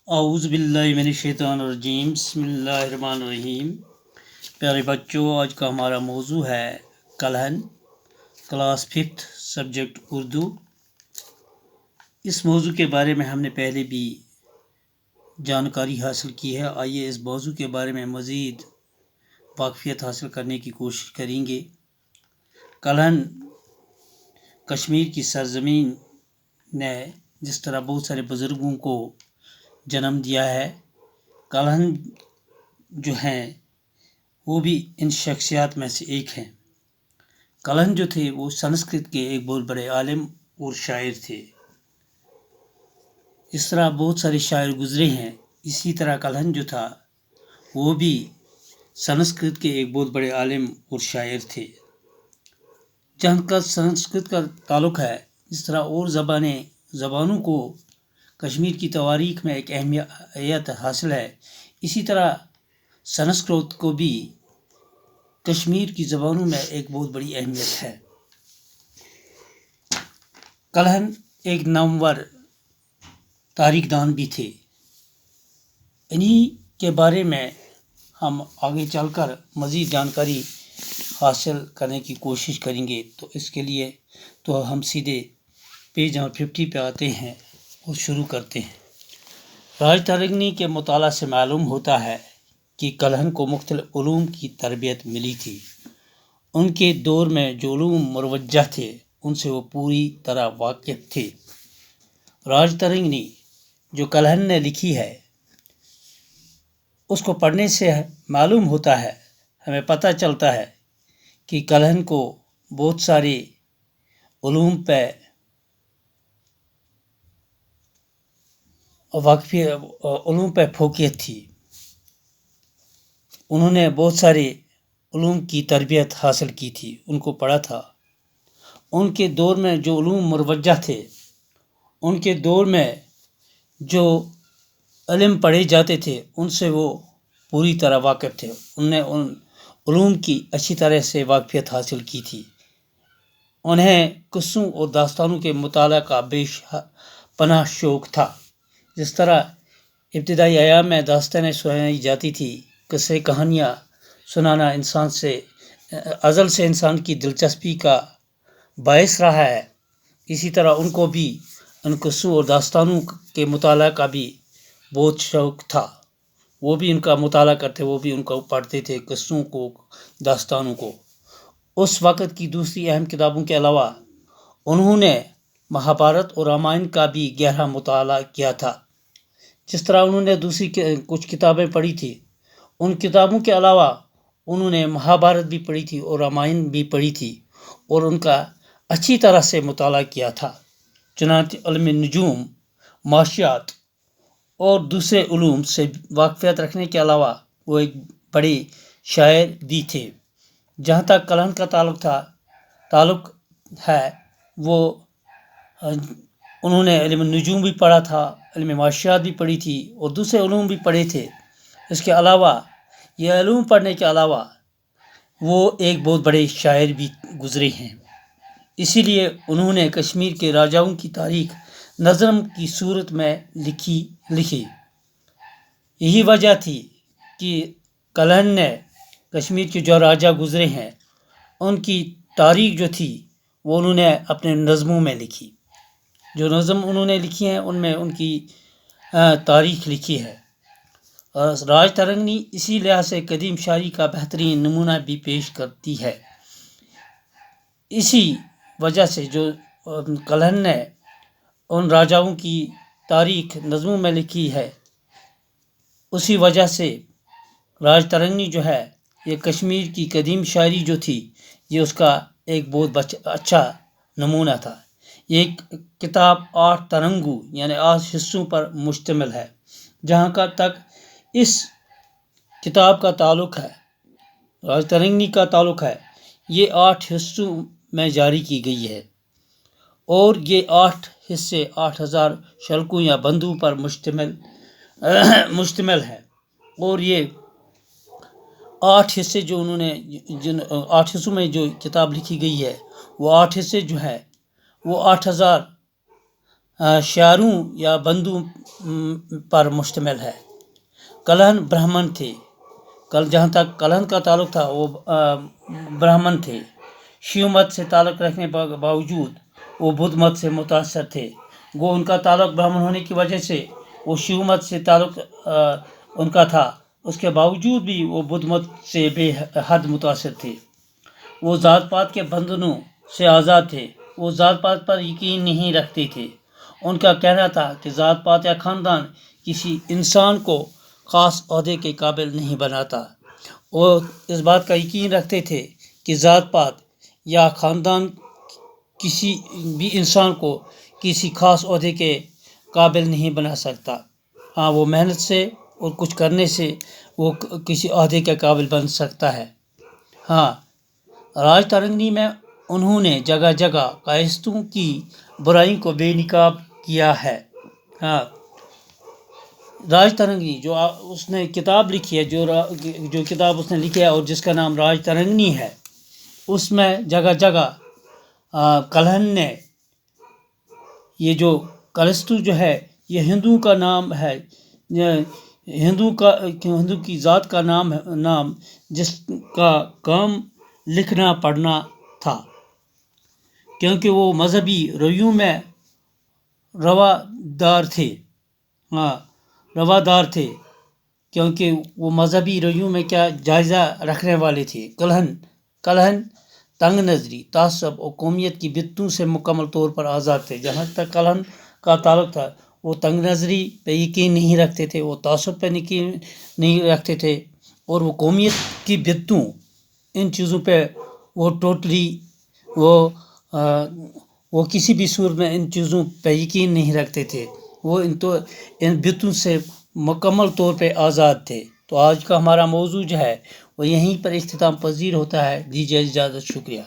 اعوذ باللہ من الشیطان الرجیم، بسم اللہ الرحمن الرحیم۔ پیارے بچوں، آج کا ہمارا موضوع ہے کلہن، کلاس 5 سبجیکٹ اردو۔ اس موضوع کے بارے میں ہم نے پہلے بھی جانکاری حاصل کی ہے۔ آئیے اس موضوع کے بارے میں مزید واقفیت حاصل کرنے کی کوشش کریں گے۔ کلہن کشمیر کی سرزمین نے جس طرح بہت سارے بزرگوں کو جنم دیا ہے، کلہن جو ہیں وہ بھی ان شخصیات میں سے ایک ہیں۔ کلہن جو تھے وہ سنسکرت کے ایک بہت بڑے عالم اور شاعر تھے۔ اس طرح بہت سارے شاعر گزرے ہیں، اسی طرح کلہن جو تھا وہ بھی سنسکرت کے ایک بہت بڑے عالم اور شاعر تھے۔ جہاں کا سنسکرت کا تعلق ہے، اس طرح اور زبانوں کو کشمیر کی تواریخ میں ایک اہمیت حاصل ہے، اسی طرح سنسکرت کو بھی کشمیر کی زبانوں میں ایک بہت بڑی اہمیت ہے۔ کلہن ایک نامور تاریخ دان بھی تھے۔ انہی کے بارے میں ہم آگے چل کر مزید جانکاری حاصل کرنے کی کوشش کریں گے، تو اس کے لیے تو ہم سیدھے پیج نمبر 50 پہ آتے ہیں اور شروع کرتے ہیں۔ راج ترنگی کے مطالعہ سے معلوم ہوتا ہے کہ کلہن کو مختلف علوم کی تربیت ملی تھی۔ ان کے دور میں جو علوم مروجہ تھے ان سے وہ پوری طرح واقف تھے۔ راج ترنگی جو کلہن نے لکھی ہے، اس کو پڑھنے سے معلوم ہوتا ہے، ہمیں پتہ چلتا ہے کہ کلہن کو بہت سارے علوم پہ فوقیت تھی۔ انہوں نے بہت سارے علوم کی تربیت حاصل کی تھی، ان کو پڑھا تھا۔ ان کے دور میں جو علوم مروجہ تھے، ان کے دور میں جو علم پڑھے جاتے تھے ان سے وہ پوری طرح واقف تھے۔ ان نے ان علوم کی اچھی طرح سے واقفیت حاصل کی تھی۔ انہیں قصوں اور داستانوں کے مطالعہ کا بے پناہ شوق تھا۔ جس طرح ابتدائی ایام میں داستانیں سنائی جاتی تھی، قصے کہانیاں سنانا ازل سے انسان کی دلچسپی کا باعث رہا ہے، اسی طرح ان کو بھی ان قصوں اور داستانوں کے مطالعہ کا بھی بہت شوق تھا۔ وہ بھی ان کا مطالعہ کرتے، وہ بھی ان کو پڑھتے تھے، قصوں کو، داستانوں کو۔ اس وقت کی دوسری اہم کتابوں کے علاوہ انہوں نے مہابھارت اور رامائن کا بھی گہرا مطالعہ کیا تھا۔ جس طرح انہوں نے دوسری کچھ کتابیں پڑھی تھی، ان کتابوں کے علاوہ انہوں نے مہابھارت بھی پڑھی تھی اور رامائن بھی پڑھی تھی اور ان کا اچھی طرح سے مطالعہ کیا تھا۔ چنانچہ علم نجوم، معاشیات اور دوسرے علوم سے واقفیت رکھنے کے علاوہ وہ ایک بڑے شاعر بھی تھے۔ جہاں تک کلہن کا تعلق ہے، وہ انہوں نے علم نجوم بھی پڑھا تھا، علم معاشیات بھی پڑھی تھی اور دوسرے علوم بھی پڑھے تھے۔ اس کے علاوہ یہ علوم پڑھنے کے علاوہ وہ ایک بہت بڑے شاعر بھی گزرے ہیں۔ اسی لیے انہوں نے کشمیر کے راجاؤں کی تاریخ نظم کی صورت میں لکھی۔ یہی وجہ تھی کہ کلہن نے کشمیر کے جو راجا گزرے ہیں ان کی تاریخ جو تھی وہ انہوں نے اپنے نظموں میں لکھی۔ جو نظم انہوں نے لکھی ہیں ان میں ان کی تاریخ لکھی ہے۔ راج ترنگی اسی لحاظ سے قدیم شاعری کا بہترین نمونہ بھی پیش کرتی ہے۔ اسی وجہ سے جو کلہن نے ان راجاؤں کی تاریخ نظموں میں لکھی ہے، اسی وجہ سے راج ترنگی جو ہے یہ کشمیر کی قدیم شاعری جو تھی یہ اس کا ایک بہت اچھا نمونہ تھا۔ یہ کتاب 8 ترنگوں یعنی 8 حصوں پر مشتمل ہے۔ جہاں کا تک اس کتاب کا تعلق ہے، راج ترنگی کا تعلق ہے، یہ 8 حصوں میں جاری کی گئی ہے اور یہ 8 حصے 8000 شلکوں یا بندوں پر مشتمل ہے۔ اور یہ 8 حصے جو انہوں نے 8 حصوں میں جو کتاب لکھی گئی ہے، وہ 8 حصے جو ہے وہ 8000 شعاروں یا بندوں پر مشتمل ہے۔ کلہن برہمن تھے، جہاں تک کلہن کا تعلق تھا وہ برہمن تھے۔ شیو مت سے تعلق رکھنے کے باوجود وہ بدھ مت سے متاثر تھے۔ وہ ان کا تعلق برہمن ہونے کی وجہ سے وہ شیو مت سے تعلق ان کا تھا، اس کے باوجود بھی وہ بدھ مت سے بے حد متاثر تھے۔ وہ ذات پات کے بندھنوں سے آزاد تھے، وہ ذات پات پر یقین نہیں رکھتے تھے۔ ان کا کہنا تھا کہ ذات پات یا خاندان کسی انسان کو خاص عہدے کے قابل نہیں بناتا۔ وہ اس بات کا یقین رکھتے تھے کہ ذات پات یا خاندان کسی بھی انسان کو کسی خاص عہدے کے قابل نہیں بنا سکتا۔ ہاں، وہ محنت سے اور کچھ کرنے سے وہ کسی عہدے کے قابل بن سکتا ہے۔ ہاں، راج ترنگی میں انہوں نے جگہ جگہ کائستوں کی برائی کو بے نقاب کیا ہے۔ ہاں، راج ترنگی جو اس نے کتاب لکھی ہے، جو کتاب اس نے لکھی ہے اور جس کا نام راج ترنگی ہے، اس میں جگہ جگہ کلہن نے یہ جو کلستو جو ہے یہ ہندو کا نام ہے، ہندو کی ذات کا نام جس کا کام لکھنا پڑھنا تھا، کیونکہ وہ مذہبی رویوں میں روادار تھے کیونکہ وہ مذہبی رویوں میں کیا جائزہ رکھنے والے تھے۔ کلہن تنگ نظری، تعصب اور قومیت کی بتوں سے مکمل طور پر آزاد تھے۔ جہاں تک کلہن کا تعلق تھا وہ تنگ نظری پہ یقین نہیں رکھتے تھے، وہ تعصب پہ یقین نہیں رکھتے تھے، اور وہ قومیت کی بتوں ان چیزوں پہ وہ ٹوٹلی وہ کسی بھی صورت میں ان چیزوں پہ یقین نہیں رکھتے تھے۔ وہ ان بتوں سے مکمل طور پہ آزاد تھے۔ تو آج کا ہمارا موضوع جو ہے وہ یہیں پر اختتام پذیر ہوتا ہے۔ دیجیے اجازت، شکریہ۔